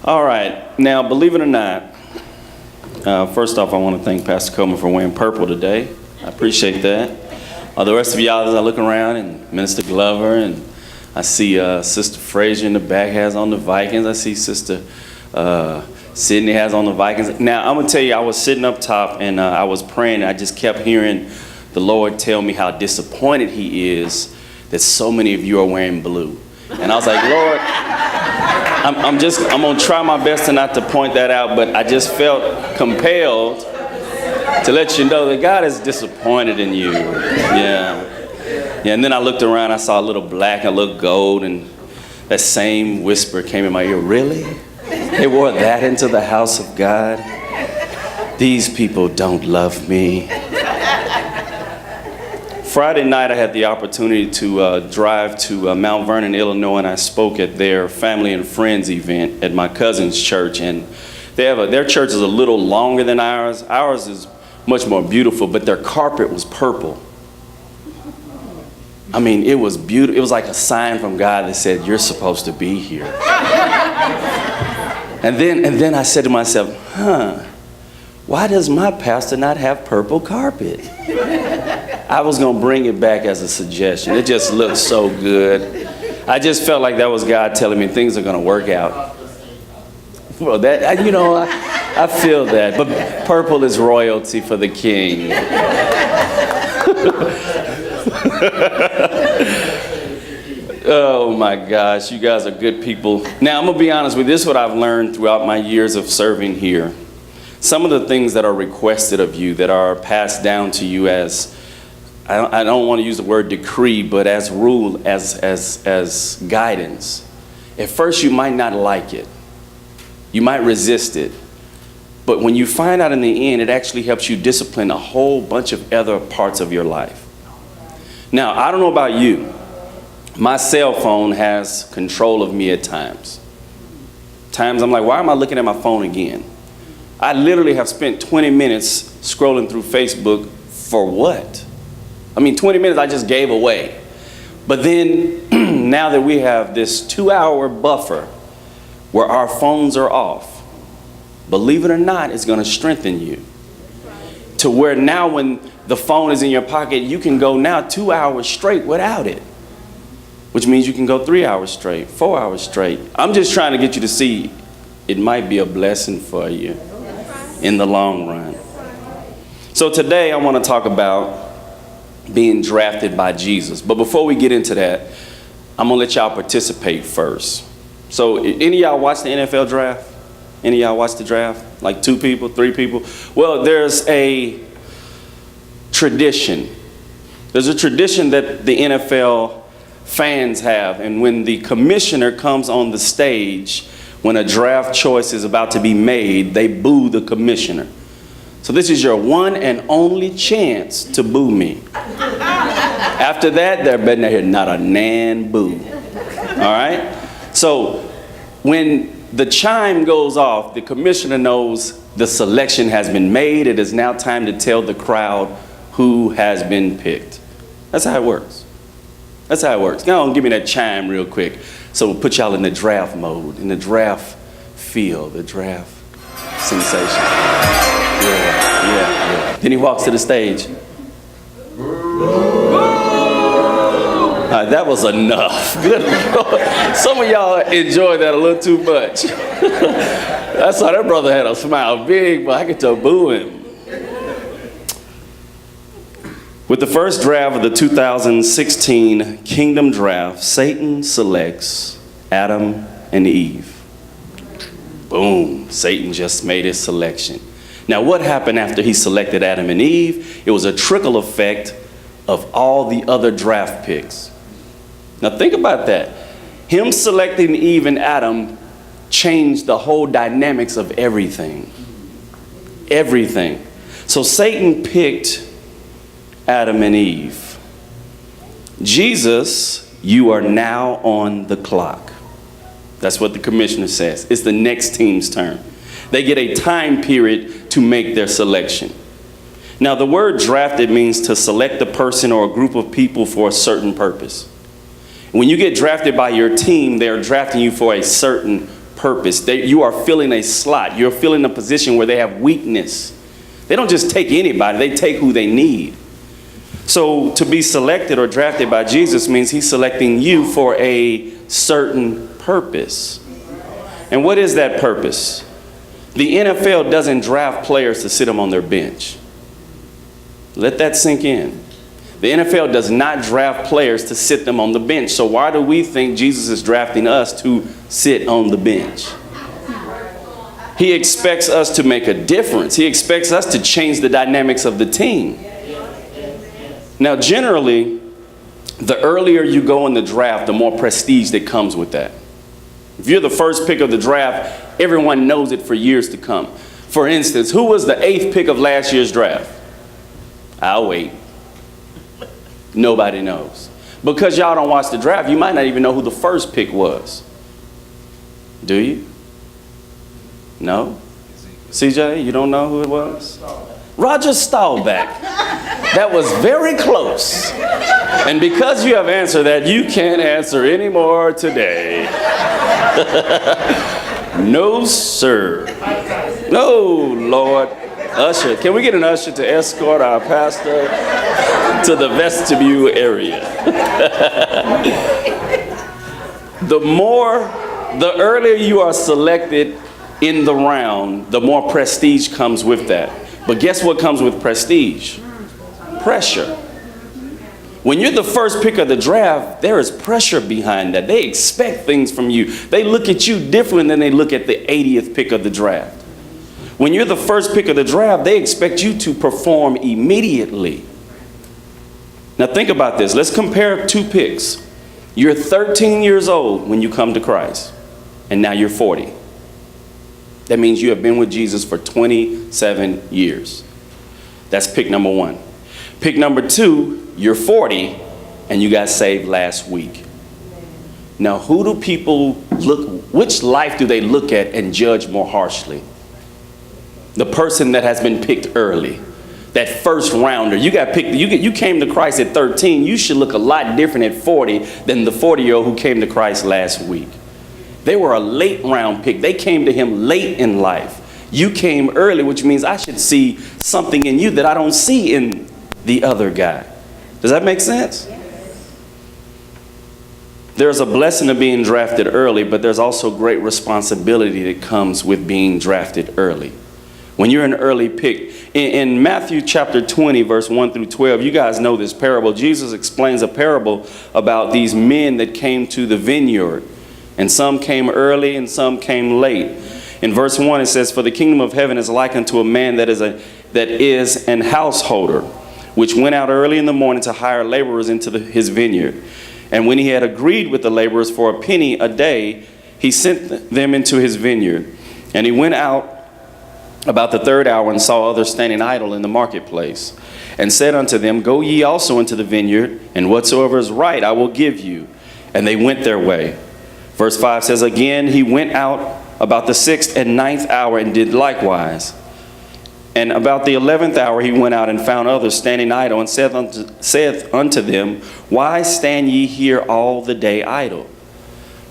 All right. Now, believe it or not, first off, I want to thank Pastor Coleman for wearing purple today. I appreciate that. The rest of y'all, as I look around, and Minister Glover, and I see Sister Frazier in the back has on the Vikings. I see Sister Sydney has on the Vikings. Now, I'm going to tell you, I was sitting up top, and I was praying, and I just kept hearing the Lord tell me how disappointed he is that so many of you are wearing blue. And I was like, Lord, I'm going to try my best to not to point that out, but I just felt compelled to let you know that God is disappointed in you. Yeah. And then I looked around, I saw a little black, a little gold, and that same whisper came in my ear. Really? They wore that into the house of God? These people don't love me. Friday night, I had the opportunity to drive to Mount Vernon, Illinois, and I spoke at their family and friends event at my cousin's church. And their church is a little longer than ours. Ours is much more beautiful, but their carpet was purple. I mean, it was beautiful. It was like a sign from God that said, you're supposed to be here. And then I said to myself, why does my pastor not have purple carpet? I was going to bring it back as a suggestion. It just looked so good. I just felt like that was God telling me things are going to work out. Well, I feel that. But purple is royalty for the king. Oh my gosh, you guys are good people. Now, I'm going to be honest with you. This is what I've learned throughout my years of serving here. Some of the things that are requested of you, that are passed down to you as, I don't want to use the word decree, but as rule, as guidance. At first, you might not like it. You might resist it. But when you find out in the end, it actually helps you discipline a whole bunch of other parts of your life. Now, I don't know about you. My cell phone has control of me at times. Times I'm like, why am I looking at my phone again? I literally have spent 20 minutes scrolling through Facebook for what? I mean, 20 minutes I just gave away. But then now that we have this 2-hour buffer where our phones are off, believe it or not, it's going to strengthen you. To where now when the phone is in your pocket, you can go now 2 hours straight without it. Which means you can go 3 hours straight, 4 hours straight. I'm just trying to get you to see it might be a blessing for you in the long run. So today I want to talk about being drafted by Jesus. But before we get into that, I'm going to let y'all participate first. So any of y'all watch the NFL draft? Any of y'all watch the draft? Like 2 people, 3 people? Well, there's a tradition. There's a tradition that the NFL fans have. And when the commissioner comes on the stage, when a draft choice is about to be made, they boo the commissioner. So this is your one and only chance to boo me. After that, there better not hear not a nan boo. All right? So when the chime goes off, the commissioner knows the selection has been made. It is now time to tell the crowd who has been picked. That's how it works. That's how it works. Now, give me that chime real quick. So we'll put y'all in the draft mode, in the draft feel, the draft sensation. Yeah. Then he walks to the stage. That was enough. Good Lord. Some of y'all enjoyed that a little too much. That's why that brother had a smile big, but I could tell boo him. With the first draft of the 2016 Kingdom Draft, Satan selects Adam and Eve. Boom, Satan just made his selection. Now what happened after he selected Adam and Eve? It was a trickle effect of all the other draft picks. Now think about that. Him selecting Eve and Adam changed the whole dynamics of everything. Everything. So Satan picked Adam and Eve. Jesus, you are now on the clock. That's what the commissioner says. It's the next team's turn. They get a time period to make their selection. Now, the word drafted means to select a person or a group of people for a certain purpose. When you get drafted by your team, they're drafting you for a certain purpose. You are filling a slot. You're filling a position where they have weakness. They don't just take anybody, they take who they need. So to be selected or drafted by Jesus means he's selecting you for a certain purpose. And what is that purpose? The NFL doesn't draft players to sit them on their bench. Let that sink in. The NFL does not draft players to sit them on the bench. So why do we think Jesus is drafting us to sit on the bench? He expects us to make a difference. He expects us to change the dynamics of the team. Now, generally, the earlier you go in the draft, the more prestige that comes with that. If you're the first pick of the draft, everyone knows it for years to come. For instance, who was the 8th pick of last year's draft? I'll wait. Nobody knows. Because y'all don't watch the draft, you might not even know who the first pick was. Do you? No? CJ, you don't know who it was? Roger Staubach. That was very close. And because you have answered that, you can't answer any more today. No, sir. No, Lord. Usher, can we get an usher to escort our pastor to the vestibule area? The earlier you are selected in the round, the more prestige comes with that. But guess what comes with prestige? Pressure. When you're the first pick of the draft, there is pressure behind that. They expect things from you. They look at you different than they look at the 80th pick of the draft. When you're the first pick of the draft, they expect you to perform immediately. Now think about this. Let's compare 2 picks. You're 13 years old when you come to Christ, and now you're 40. That means you have been with Jesus for 27 years. That's pick number 1. Pick number 2, you're 40, and you got saved last week. Now, who do people which life do they look at and judge more harshly? The person that has been picked early, that first rounder. You got picked. You came to Christ at 13. You should look a lot different at 40 than the 40-year-old who came to Christ last week. They were a late round pick. They came to him late in life. You came early, which means I should see something in you that I don't see in the other guy. Does that make sense? There's a blessing of being drafted early, but there's also great responsibility that comes with being drafted early. When you're an early pick, in Matthew chapter 20, verse 1 through 12, you guys know this parable. Jesus explains a parable about these men that came to the vineyard. And some came early and some came late. In verse 1 it says, "For the kingdom of heaven is like unto a man that is an householder, which went out early in the morning to hire laborers into his vineyard. And when he had agreed with the laborers for a penny a day, he sent them into his vineyard. And he went out about the 3rd hour and saw others standing idle in the marketplace, and said unto them, Go ye also into the vineyard, and whatsoever is right I will give you. And they went their way." Verse 5 says, "Again he went out about the 6th and 9th hour and did likewise. And about the 11th hour he went out and found others standing idle, and saith unto them, Why stand ye here all the day idle?"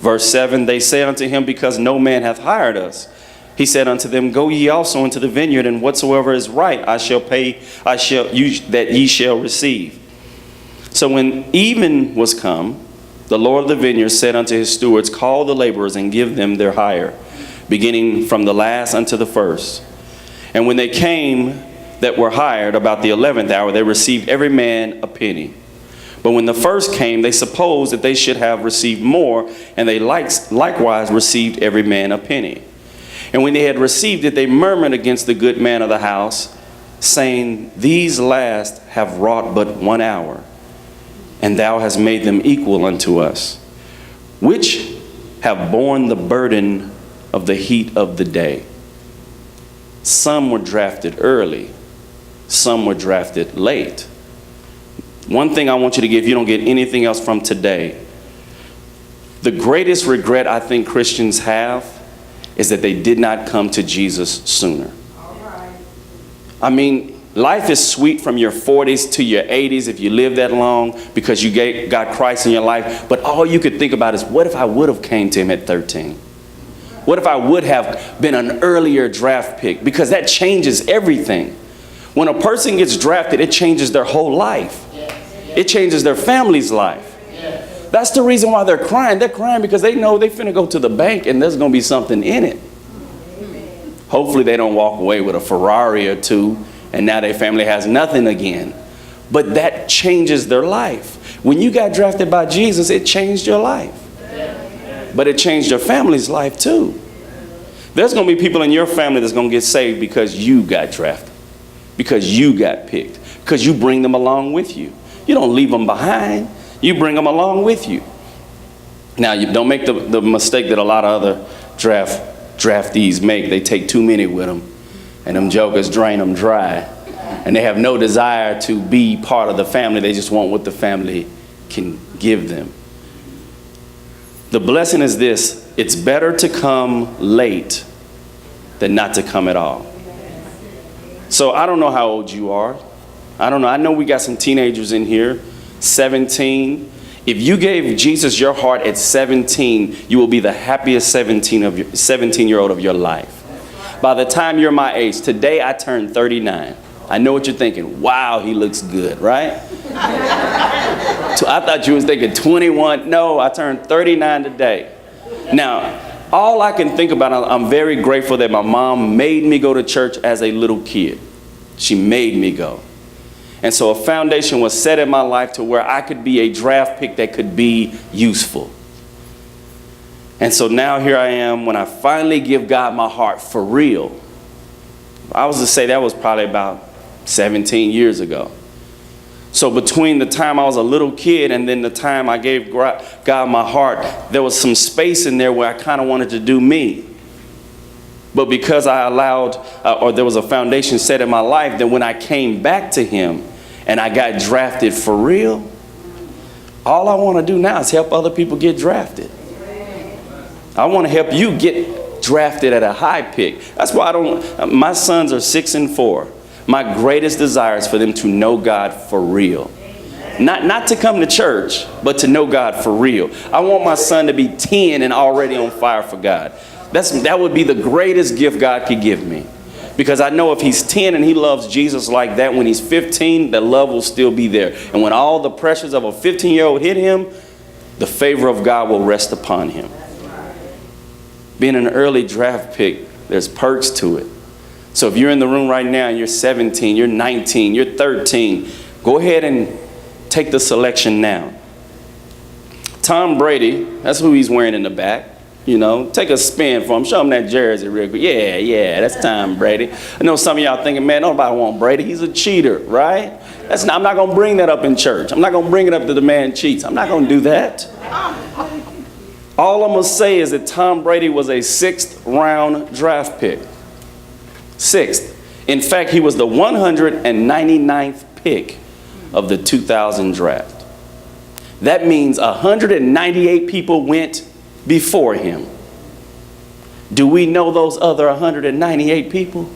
Verse 7, "They said unto him, Because no man hath hired us. He said unto them, Go ye also into the vineyard, and whatsoever is right that ye shall receive. So when even was come, the Lord of the vineyard said unto his stewards, Call the laborers and give them their hire, beginning from the last unto the first. And when they came that were hired about the 11th hour, they received every man a penny. But when the first came, they supposed that they should have received more, and they likewise received every man a penny. And when they had received it, they murmured against the good man of the house, saying, These last have wrought but 1 hour, and thou hast made them equal unto us, which have borne the burden of the heat of the day." Some were drafted early, some were drafted late. One thing I want you to get, if you don't get anything else from today, the greatest regret I think Christians have is that they did not come to Jesus sooner. I mean, life is sweet from your 40s to your 80s if you live that long because you got Christ in your life. But all you could think about is, what if I would have came to him at 13? What if I would have been an earlier draft pick? Because that changes everything. When a person gets drafted, it changes their whole life. It changes their family's life. That's the reason why they're crying. They're crying because they know they're finna go to the bank and there's going to be something in it. Hopefully they don't walk away with a Ferrari or two and now their family has nothing again. But that changes their life. When you got drafted by Jesus, it changed your life. But it changed your family's life too. There's going to be people in your family that's going to get saved because you got drafted. Because you got picked. Because you bring them along with you. You don't leave them behind. You bring them along with you. Now, you don't make the mistake that a lot of other draftees make. They take too many with them, and them jokers drain them dry. And they have no desire to be part of the family. They just want what the family can give them. The blessing is this: it's better to come late than not to come at all. So I don't know how old you are. I don't know. I know we got some teenagers in here. 17. If you gave Jesus your heart at 17, you will be the happiest 17-year-old of your life. By the time you're my age, today I turned 39. I know what you're thinking. Wow, he looks good, right? So I thought you was thinking 21. No, I turned 39 today. Now, all I can think about, I'm very grateful that my mom made me go to church as a little kid. She made me go. And so a foundation was set in my life to where I could be a draft pick that could be useful. And so now here I am when I finally give God my heart for real. I was to say that was probably about 17 years ago. So between the time I was a little kid and then the time I gave God my heart, there was some space in there where I kind of wanted to do me. But because I allowed, or there was a foundation set in my life, that when I came back to him and I got drafted for real, all I want to do now is help other people get drafted. I want to help you get drafted at a high pick. That's why my sons are 6 and 4. My greatest desire is for them to know God for real. Not to come to church, but to know God for real. I want my son to be 10 and already on fire for God. That would be the greatest gift God could give me. Because I know if he's 10 and he loves Jesus like that, when he's 15, the love will still be there. And when all the pressures of a 15-year-old hit him, the favor of God will rest upon him. Being an early draft pick, there's perks to it. So if you're in the room right now and you're 17, you're 19, you're 13, go ahead and take the selection now. Tom Brady, that's who he's wearing in the back. You know, take a spin for him. Show him that jersey real quick. Yeah, that's Tom Brady. I know some of y'all thinking, man, nobody want Brady. He's a cheater, right? I'm not going to bring that up in church. I'm not going to bring it up that the man cheats. I'm not going to do that. All I'm going to say is that Tom Brady was a 6th round draft pick. 6th. In fact, he was the 199th pick of the 2000 draft. That means 198 people went before him. Do we know those other 198 people?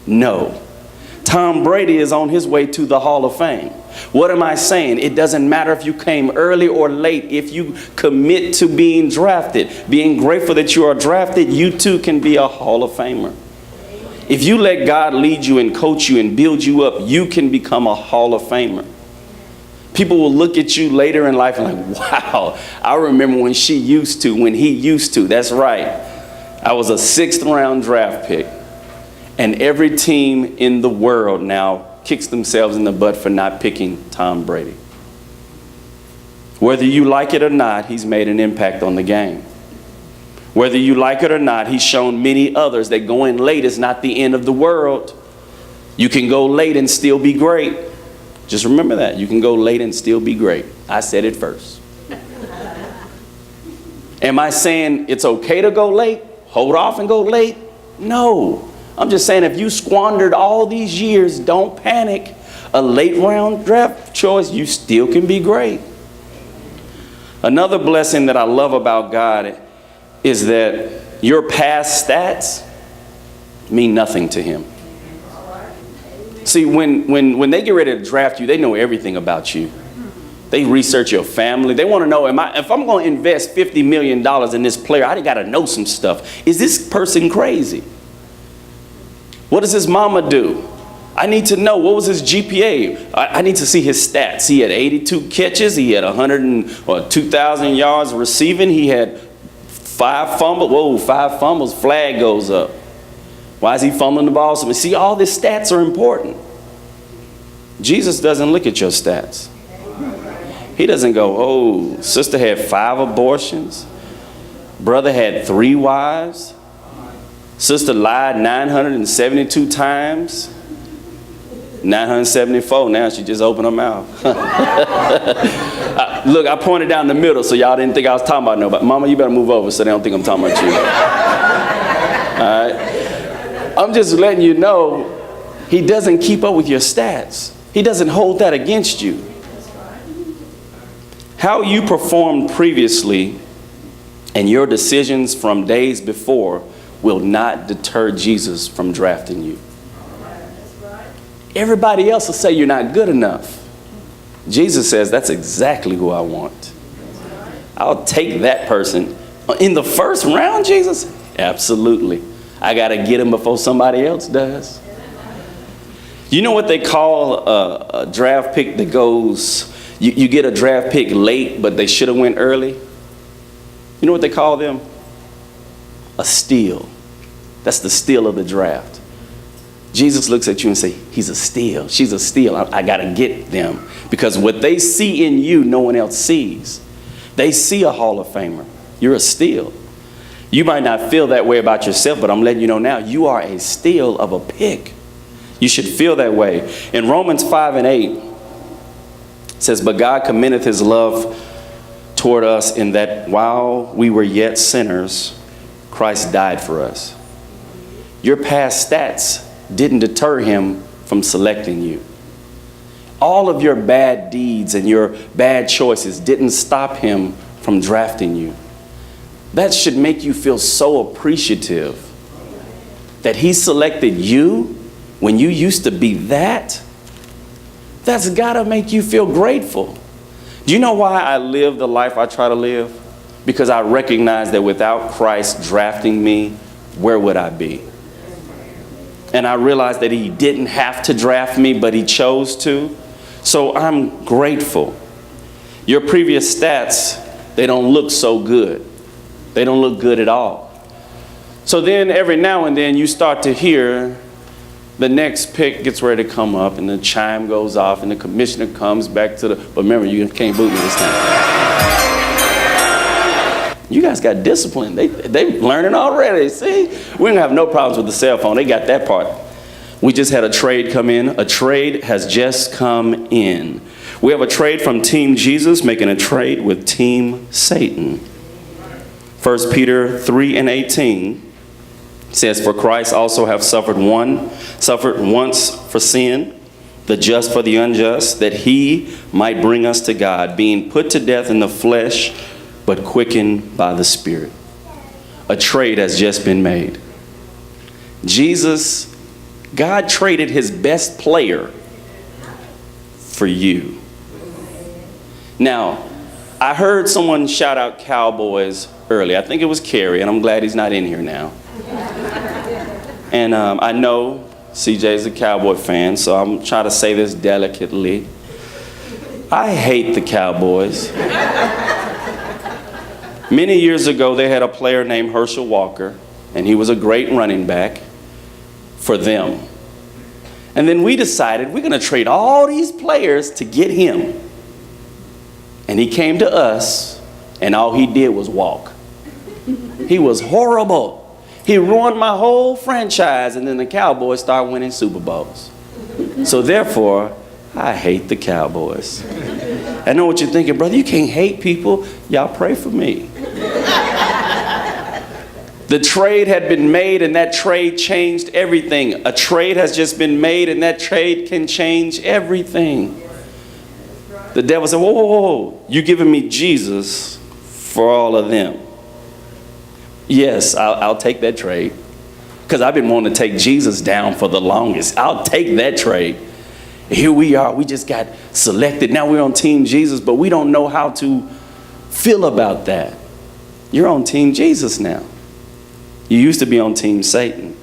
No. Tom Brady is on his way to the Hall of Fame. What am I saying? It doesn't matter if you came early or late. If you commit to being drafted, being grateful that you are drafted, you too can be a Hall of Famer. If you let God lead you and coach you and build you up, you can become a Hall of Famer. People will look at you later in life and like, wow, I remember when he used to. That's right. I was a 6th round draft pick. And every team in the world now kicks themselves in the butt for not picking Tom Brady. Whether you like it or not, he's made an impact on the game. Whether you like it or not, he's shown many others that going late is not the end of the world. You can go late and still be great. Just remember that. You can go late and still be great. I said it first. Am I saying it's okay to go late? Hold off and go late? No. I'm just saying if you squandered all these years, don't panic. A late round draft choice, you still can be great. Another blessing that I love about God is that your past stats mean nothing to him. See, when they get ready to draft you, they know everything about you. They research your family. They want to know, if I'm going to invest $50 million in this player, I got to know some stuff. Is this person crazy? What does his mama do? I need to know, what was his GPA? I need to see his stats. He had 82 catches. He had 2,000 yards receiving. He had 5 fumbles. Whoa, 5 fumbles. Flag goes up. Why is he fumbling the ball? So, see, all these stats are important. Jesus doesn't look at your stats. He doesn't go, oh, sister had 5 abortions. Brother had 3 wives. Sister lied 972 times. 974, now she just opened her mouth. Look, I pointed down the middle so y'all didn't think I was talking about nobody. Mama, you better move over so they don't think I'm talking about you. All right? I'm just letting you know, he doesn't keep up with your stats. He doesn't hold that against you. How you performed previously and your decisions from days before will not deter Jesus from drafting you. Everybody else will say you're not good enough. Jesus says, that's exactly who I want. I'll take that person. In the first round, Jesus? Absolutely. I got to get him before somebody else does. You know what they call a draft pick that goes, you get a draft pick late, but they should have went early? You know what they call them? A steal. That's the steal of the draft. Jesus looks at you and says, he's a steal. She's a steal. I got to get them. Because what they see in you, no one else sees. They see a Hall of Famer. You're a steal. You might not feel that way about yourself, but I'm letting you know now, you are a steal of a pick. You should feel that way. In Romans 5:8, it says, but God commendeth his love toward us in that while we were yet sinners, Christ died for us. Your past stats didn't deter him from selecting you. All of your bad deeds and your bad choices didn't stop him from drafting you. That should make you feel so appreciative that he selected you when you used to be that. That's got to make you feel grateful. Do you know why I live the life I try to live? Because I recognize that without Christ drafting me, where would I be? And I realized that he didn't have to draft me, but he chose to. So I'm grateful. Your previous stats, they don't look so good. They don't look good at all. So then every now and then you start to hear the next pick gets ready to come up and the chime goes off and the commissioner comes back to the, but remember, you can't boot me this time. You guys got discipline. They learning already. See, we don't have no problems with the cell phone. They got that part. We just had a trade come in. A trade has just come in. We have a trade from Team Jesus making a trade with Team Satan. 1 Peter 3:18 says, for Christ also have suffered once for sin, the just for the unjust, that he might bring us to God, being put to death in the flesh, but quickened by the Spirit. A trade has just been made. God traded his best player for you. Now, I heard someone shout out Cowboys earlier. I think it was Kerry, and I'm glad he's not in here now. And I know CJ's a Cowboy fan, so I'm trying to say this delicately. I hate the Cowboys. Many years ago, they had a player named Herschel Walker, and he was a great running back for them. And then we decided we're going to trade all these players to get him. And he came to us, and all he did was walk. He was horrible. He ruined my whole franchise, and then the Cowboys started winning Super Bowls. So therefore, I hate the Cowboys. I know what you're thinking, brother, you can't hate people. Y'all pray for me. The trade had been made, and that trade changed everything. A trade has just been made, and that trade can change everything. The devil said, whoa, whoa, whoa, you're giving me Jesus for all of them. Yes, I'll take that trade, because I've been wanting to take Jesus down for the longest. I'll take that trade. Here we are. We just got selected. Now we're on Team Jesus, but we don't know how to feel about that. You're on Team Jesus now. You used to be on Team Satan.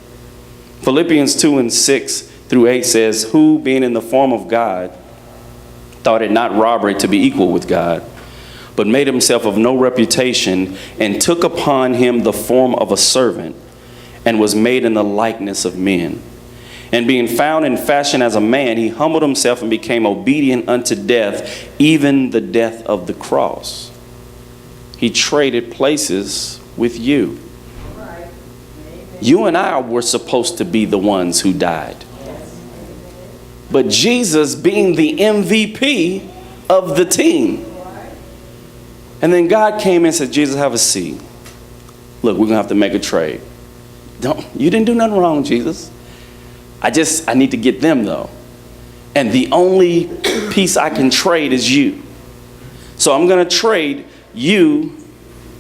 Philippians 2:6-8 says, who, being in the form of God, thought it not robbery to be equal with God, but made himself of no reputation, and took upon him the form of a servant, and was made in the likeness of men. And being found in fashion as a man, he humbled himself and became obedient unto death, even the death of the cross. He traded places with you. You and I were supposed to be the ones who died. But Jesus being the MVP of the team. And then God came and said, Jesus, have a seat. Look, we're going to have to make a trade. You didn't do nothing wrong, Jesus. I need to get them though. And the only piece I can trade is you. So I'm going to trade you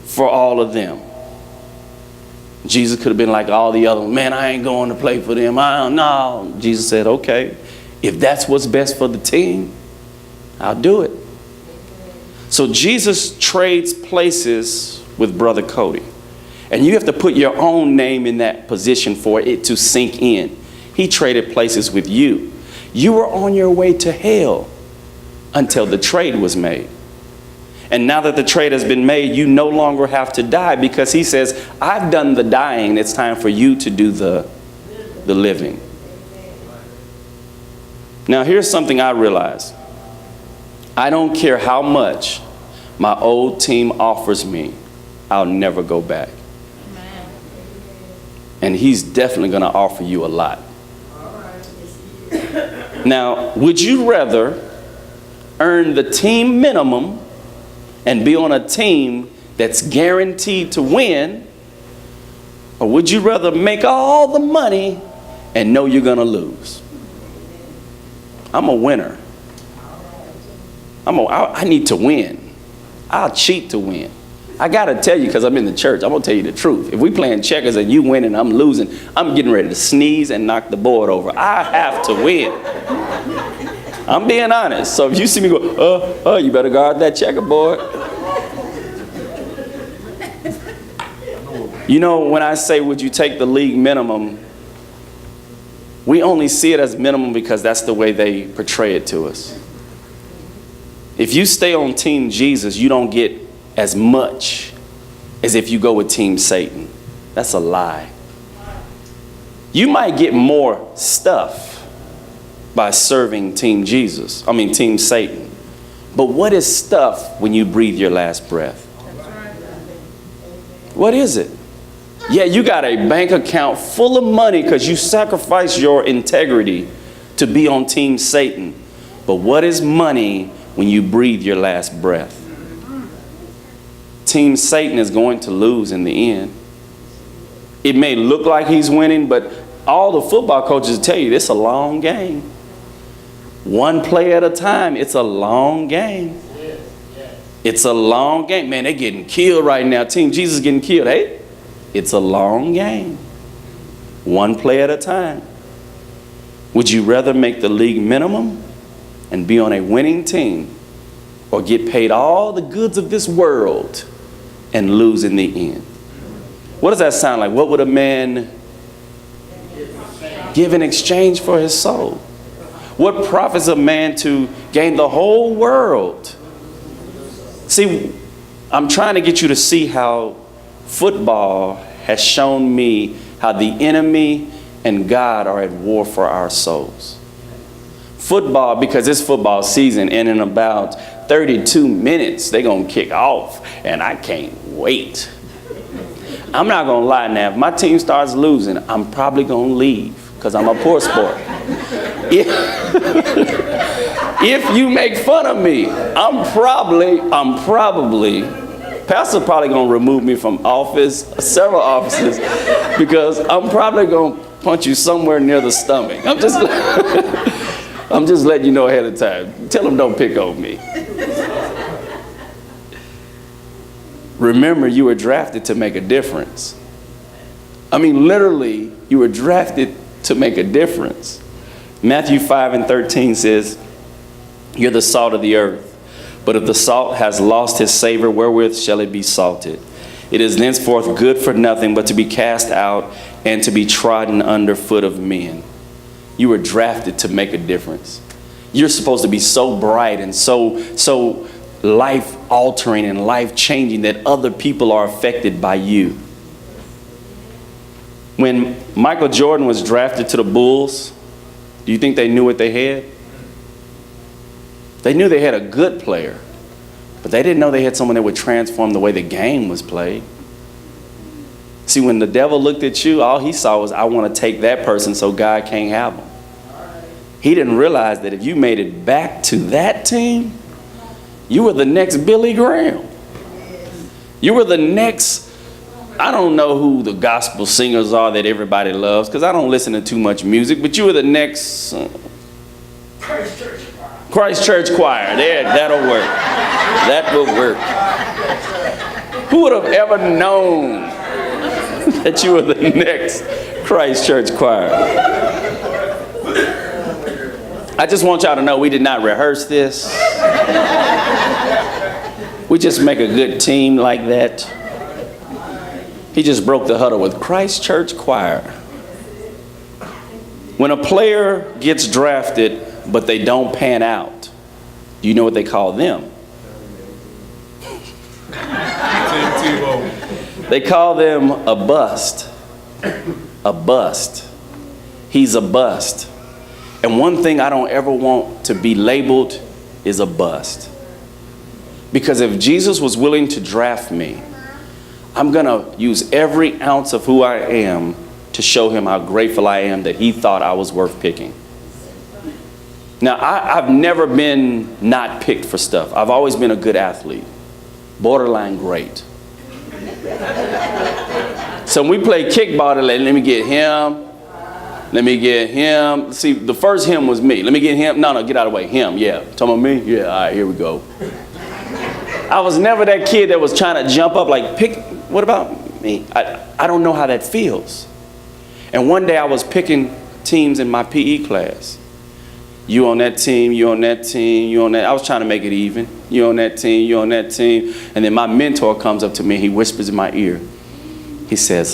for all of them. Jesus could have been like all the other, man, I ain't going to play for them. I don't know. Jesus said, okay, if that's what's best for the team, I'll do it. So Jesus trades places with Brother Cody. And you have to put your own name in that position for it to sink in. He traded places with you. You were on your way to hell until the trade was made. And now that the trade has been made, you no longer have to die, because he says, I've done the dying. It's time for you to do the living. Now, here's something I realized. I don't care how much my old team offers me, I'll never go back. And he's definitely going to offer you a lot. Now, would you rather earn the team minimum and be on a team that's guaranteed to win, or would you rather make all the money and know you're going to lose? I'm a winner. I need to win. I'll cheat to win. I got to tell you, because I'm in the church, I'm going to tell you the truth. If we playing checkers and you win and I'm losing, I'm getting ready to sneeze and knock the board over. I have to win. I'm being honest. So if you see me go, you better guard that checkerboard. You know, when I say, would you take the league minimum, we only see it as minimum because that's the way they portray it to us. If you stay on Team Jesus, you don't get as much as if you go with Team Satan. That's a lie. You might get more stuff by serving Team Satan. But what is stuff when you breathe your last breath? What is it? Yeah, you got a bank account full of money because you sacrificed your integrity to be on Team Satan. But what is money when you breathe your last breath? Team Satan is going to lose in the end. It may look like he's winning, but all the football coaches tell you it's a long game. One play at a time. It's a long game. It's a long game. Man, they're getting killed right now. Team Jesus is getting killed. Hey, it's a long game. One play at a time. Would you rather make the league minimum and be on a winning team, or get paid all the goods of this world and lose in the end? What does that sound like? What would a man give in exchange for his soul? What profits a man to gain the whole world? See, I'm trying to get you to see how football has shown me how the enemy and God are at war for our souls. Football, because it's football season, and in about 32 minutes, they're going to kick off, and I can't wait. I'm not going to lie now. If my team starts losing, I'm probably going to leave because I'm a poor sport. If you make fun of me, I'm probably, Pastor's probably going to remove me from several offices, because I'm probably going to punch you somewhere near the stomach. I'm just letting you know ahead of time. Tell them don't pick on me. Remember, you were drafted to make a difference. I mean, literally, you were drafted to make a difference. Matthew 5:13 says, "You're the salt of the earth. But if the salt has lost his savor, wherewith shall it be salted? It is thenceforth good for nothing but to be cast out and to be trodden under foot of men." You were drafted to make a difference. You're supposed to be so bright and so life-altering and life-changing that other people are affected by you. When Michael Jordan was drafted to the Bulls, do you think they knew what they had? They knew they had a good player, but they didn't know they had someone that would transform the way the game was played. See, when the devil looked at you, all he saw was, I want to take that person so God can't have him. He didn't realize that if you made it back to that team, you were the next Billy Graham. You were the next, I don't know who the gospel singers are that everybody loves, because I don't listen to too much music, but you were the next Christ Church Choir. There, that'll work. That will work. Who would have ever known that you were the next Christ Church Choir? I just want y'all to know we did not rehearse this. We just make a good team like that. He just broke the huddle with Christ Church Choir. When a player gets drafted but they don't pan out, do you know what they call them? They call them a bust. A bust. He's a bust. And one thing I don't ever want to be labeled is a bust. Because if Jesus was willing to draft me, I'm going to use every ounce of who I am to show him how grateful I am that he thought I was worth picking. Now, I've never been not picked for stuff. I've always been a good athlete. Borderline great. So when we play kickball, let me get him. Let me get him. See, the first him was me. Let me get him. No, get out of the way. Him, yeah. Talking about me? Yeah, all right, here we go. I was never that kid that was trying to jump up like, what about me? I don't know how that feels. And one day I was picking teams in my PE class. You on that team, you on that team, you on that. I was trying to make it even. You on that team, you on that team. And then my mentor comes up to me, he whispers in my ear. He says,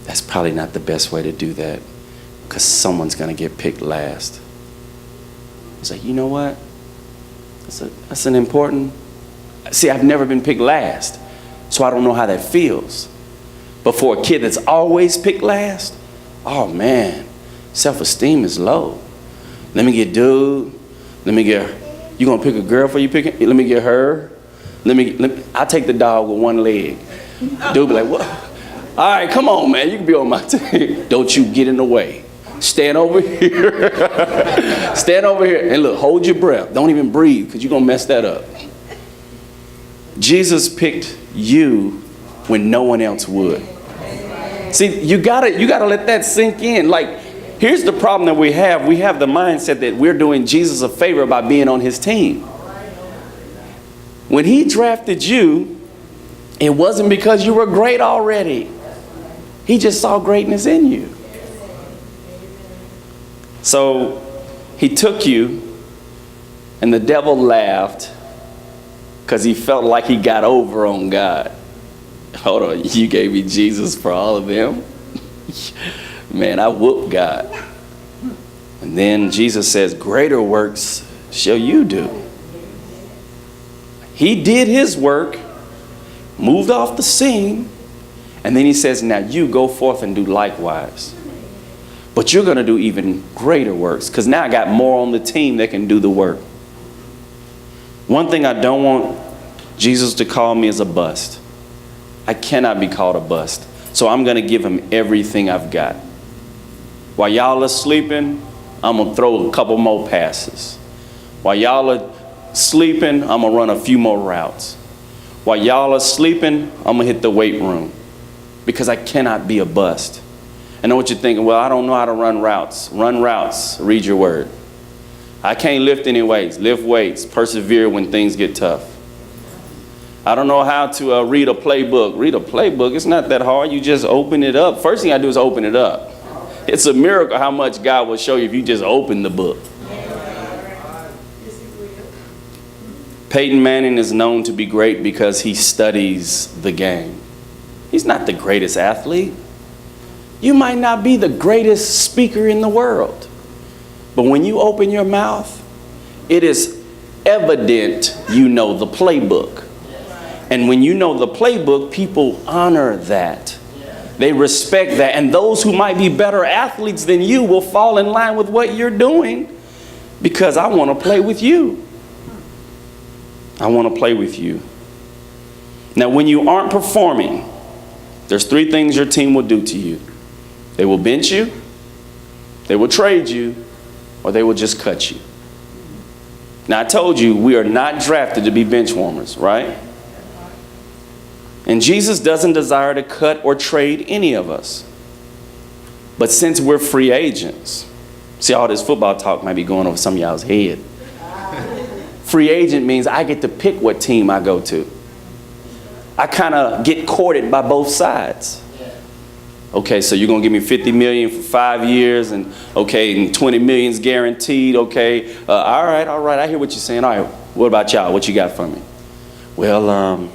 that's probably not the best way to do that because someone's going to get picked last. I was like, you know what? That's an important. See, I've never been picked last, so I don't know how that feels. But for a kid that's always picked last, oh man, self-esteem is low. Let me get dude. Let me get her. You gonna pick a girl for you picking? Let me get her. I'll take the dog with one leg. Dude be like, what? All right, come on, man. You can be on my team. Don't you get in the way. Stand over here. Stand over here. And look, hold your breath. Don't even breathe because you're going to mess that up. Jesus picked you when no one else would. See, you gotta let that sink in. Like, here's the problem that we have. We have the mindset that we're doing Jesus a favor by being on his team. When he drafted you, it wasn't because you were great already. He just saw greatness in you. So he took you, and the devil laughed because he felt like he got over on God. Hold on, you gave me Jesus for all of them? Man, I whooped God. And then Jesus says, greater works shall you do. He did his work, moved off the scene, and then he says, now you go forth and do likewise. But you're going to do even greater works because now I got more on the team that can do the work. One thing I don't want Jesus to call me is a bust. I cannot be called a bust. So I'm going to give him everything I've got. While y'all are sleeping, I'm going to throw a couple more passes. While y'all are sleeping, I'm going to run a few more routes. While y'all are sleeping, I'm going to hit the weight room because I cannot be a bust. I know what you're thinking. Well, I don't know how to run routes. Run routes. Read your word. I can't lift any weights. Lift weights. Persevere when things get tough. I don't know how to read a playbook. Read a playbook. It's not that hard. You just open it up. First thing I do is open it up. It's a miracle how much God will show you if you just open the book. Peyton Manning is known to be great because he studies the game. He's not the greatest athlete. You might not be the greatest speaker in the world. But when you open your mouth, it is evident you know the playbook. And when you know the playbook, people honor that. They respect that. And those who might be better athletes than you will fall in line with what you're doing because I want to play with you. I want to play with you. Now, when you aren't performing, there's 3 things your team will do to you. They will bench you, they will trade you, or they will just cut you. Now, I told you we are not drafted to be bench warmers, right? And Jesus doesn't desire to cut or trade any of us. But since we're free agents, see, all this football talk might be going over some of y'all's head. Free agent means I get to pick what team I go to. I kind of get courted by both sides. Okay, so you're going to give me $50 million for 5 years, and okay, and $20 million's guaranteed. Okay, all right, I hear what you're saying. All right, what about y'all? What you got for me? Well,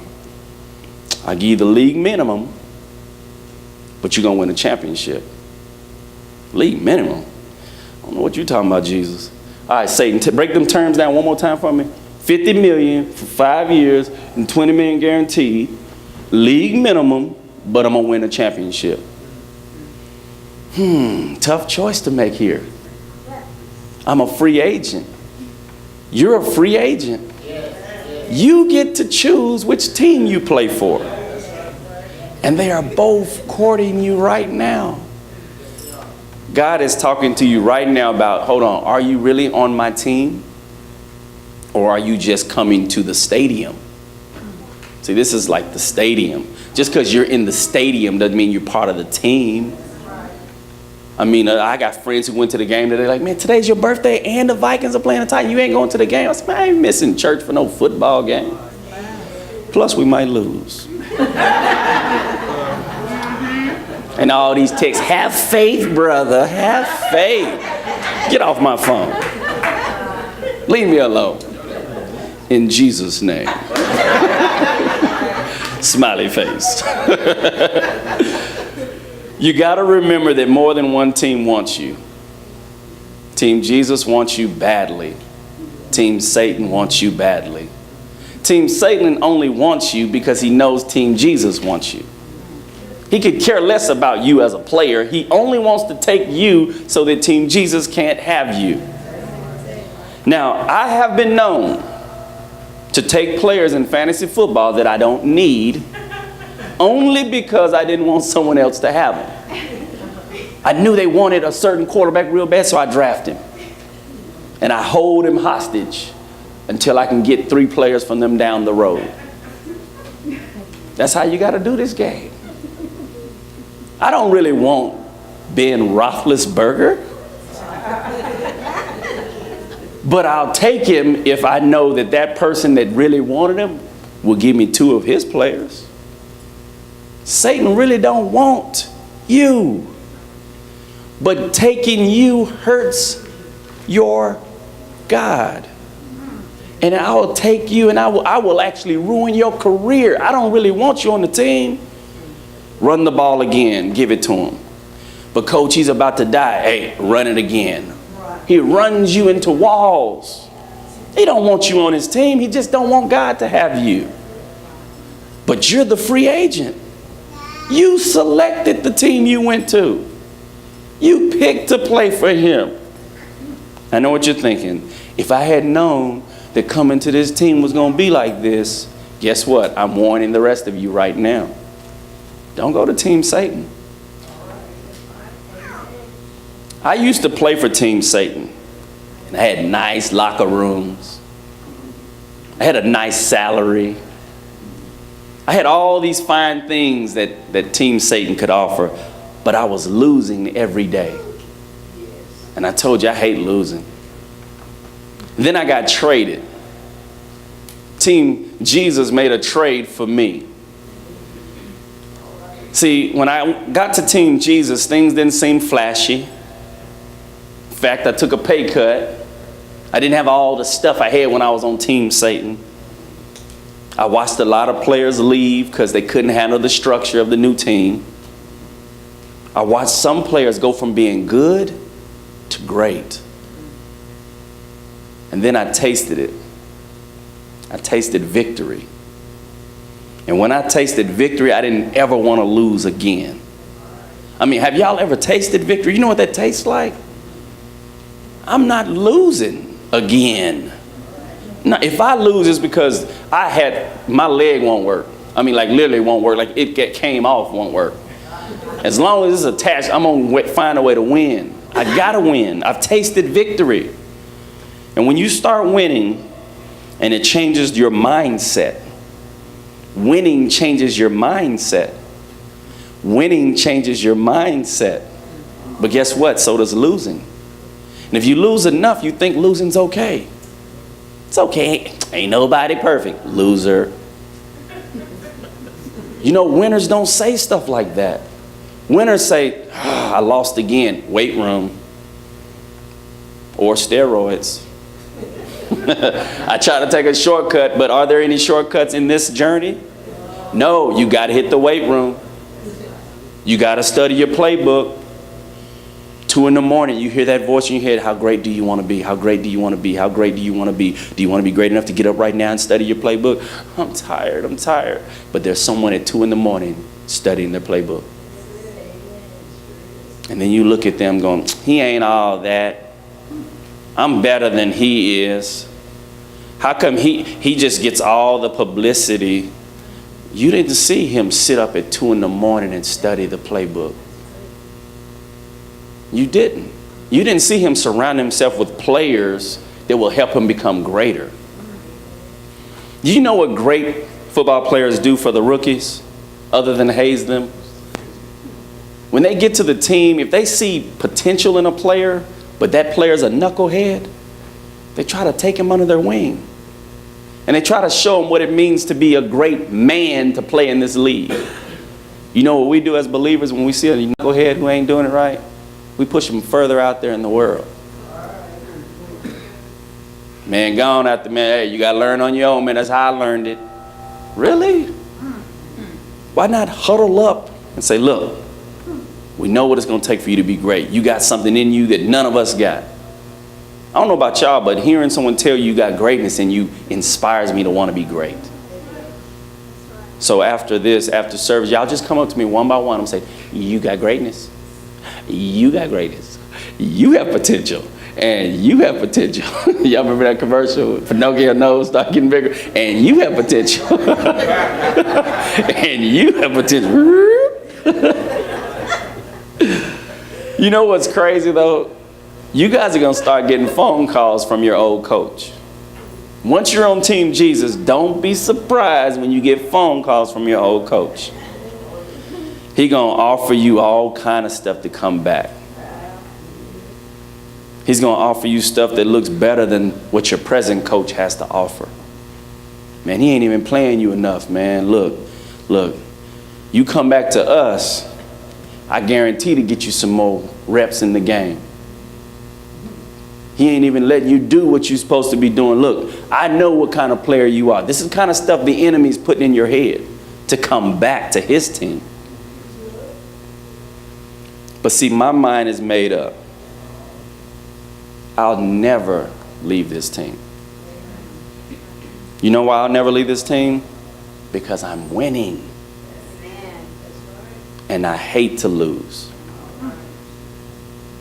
I give you the league minimum, but you're going to win a championship. League minimum? I don't know what you're talking about, Jesus. All right, Satan, break them terms down one more time for me. $50 million for 5 years and $20 million guaranteed. League minimum, but I'm going to win a championship. Tough choice to make here. I'm a free agent. You're a free agent. You get to choose which team you play for. And they are both courting you right now. God is talking to you right now about, hold on, are you really on my team? Or are you just coming to the stadium? See, this is like the stadium. Just because you're in the stadium doesn't mean you're part of the team. I mean, I got friends who went to the game today, like, man, today's your birthday and the Vikings are playing the Titans. You ain't going to the game. I said, man, I ain't missing church for no football game. Plus, we might lose. And all these texts, have faith, brother, have faith. Get off my phone. Leave me alone. In Jesus' name. Smiley face. You got to remember that more than one team wants you. Team Jesus wants you badly. Team Satan wants you badly. Team Satan only wants you because he knows Team Jesus wants you. He could care less about you as a player. He only wants to take you so that Team Jesus can't have you. Now, I have been known to take players in fantasy football that I don't need only because I didn't want someone else to have them. I knew they wanted a certain quarterback real bad, so I draft him. And I hold him hostage until I can get 3 players from them down the road. That's how you got to do this game. I don't really want Ben Roethlisberger, but I'll take him if I know that that person that really wanted him will give me 2 of his players. Satan really don't want you, but taking you hurts your God. And I will take you and I will actually ruin your career. I don't really want you on the team. Run the ball again, give it to him. But coach, he's about to die. Hey, run it again. He runs you into walls. He don't want you on his team. He just don't want God to have you. But you're the free agent. You selected the team you went to. You picked to play for him. I know what you're thinking. If I had known that coming to this team was going to be like this, guess what? I'm warning the rest of you right now. Don't go to Team Satan. I used to play for Team Satan. And I had nice locker rooms. I had a nice salary. I had all these fine things that Team Satan could offer, but I was losing every day. And I told you I hate losing. Then I got traded. Team Jesus made a trade for me. See, when I got to Team Jesus, things didn't seem flashy. In fact, I took a pay cut. I didn't have all the stuff I had when I was on Team Satan. I watched a lot of players leave because they couldn't handle the structure of the new team. I watched some players go from being good to great. And then I tasted it. I tasted victory. And when I tasted victory, I didn't ever want to lose again. I mean, have y'all ever tasted victory? You know what that tastes like? I'm not losing again. Now, if I lose, it's because my leg won't work. I mean, like literally won't work. Like it came off, won't work. As long as it's attached, I'm going to find a way to win. I got to win. I've tasted victory. And when you start winning, and it changes your mindset. Winning changes your mindset. Winning changes your mindset. But guess what? So does losing. And if you lose enough, you think losing's okay. It's okay. Ain't nobody perfect. Loser. You know, winners don't say stuff like that. Winners say, I lost again. Weight room. Or steroids. I try to take a shortcut, but are there any shortcuts in this journey? No, you got to hit the weight room. You got to study your playbook. 2 a.m, you hear that voice in your head, how great do you want to be? How great do you want to be? How great do you want to be? Do you want to be great enough to get up right now and study your playbook? I'm tired. But there's someone at 2 a.m. studying their playbook. And then you look at them going, he ain't all that. I'm better than he is. How come he just gets all the publicity? You didn't see him sit up at 2 a.m. and study the playbook. You didn't. You didn't see him surround himself with players that will help him become greater. You know what great football players do for the rookies other than haze them? When they get to the team, if they see potential in a player, but that player's a knucklehead, they try to take him under their wing. And they try to show him what it means to be a great man to play in this league. You know what we do as believers when we see a knucklehead who ain't doing it right? We push him further out there in the world. Man, gone out there, man, hey, you got to learn on your own, man. That's how I learned it. Really? Why not huddle up and say, look, we know what it's going to take for you to be great. You got something in you that none of us got. I don't know about y'all, but hearing someone tell you got greatness in you inspires me to want to be great. So after this, after service, y'all just come up to me one by one and say, you got greatness. You got greatness. You have potential. And you have potential. Y'all remember that commercial? Pinocchio nose start getting bigger. And you have potential. And you have potential. You know what's crazy though? You guys are going to start getting phone calls from your old coach. Once you're on Team Jesus, don't be surprised when you get phone calls from your old coach. He's going to offer you all kind of stuff to come back. He's going to offer you stuff that looks better than what your present coach has to offer. Man, he ain't even playing you enough, man. Look, you come back to us, I guarantee to get you some more reps in the game. He ain't even letting you do what you're supposed to be doing. Look, I know what kind of player you are. This is the kind of stuff the enemy's putting in your head to come back to his team. But see, my mind is made up. I'll never leave this team. You know why I'll never leave this team? Because I'm winning. And I hate to lose.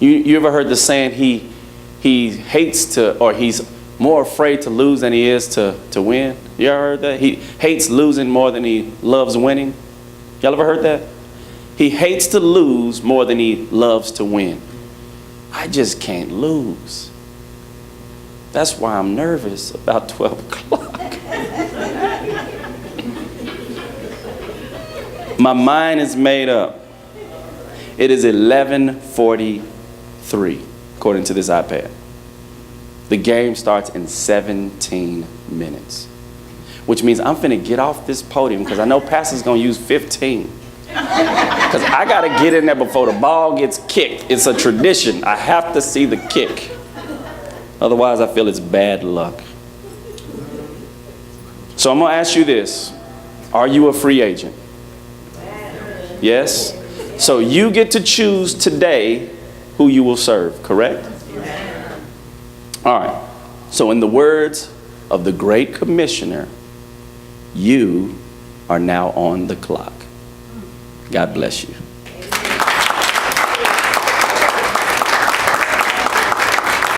You ever heard the saying, he hates to, or he's more afraid to lose than he is to win? You ever heard that? He hates losing more than he loves winning. Y'all ever heard that? He hates to lose more than he loves to win. I just can't lose. That's why I'm nervous about 12 o'clock. My mind is made up. It is 11:43, according to this iPad. The game starts in 17 minutes, which means I'm finna get off this podium because I know Pastor's gonna use 15. Because I got to get in there before the ball gets kicked. It's a tradition. I have to see the kick. Otherwise, I feel it's bad luck. So I'm going to ask you this. Are you a free agent? Yes? So you get to choose today who you will serve, correct? All right. So in the words of the great commissioner, you are now on the clock. God bless you.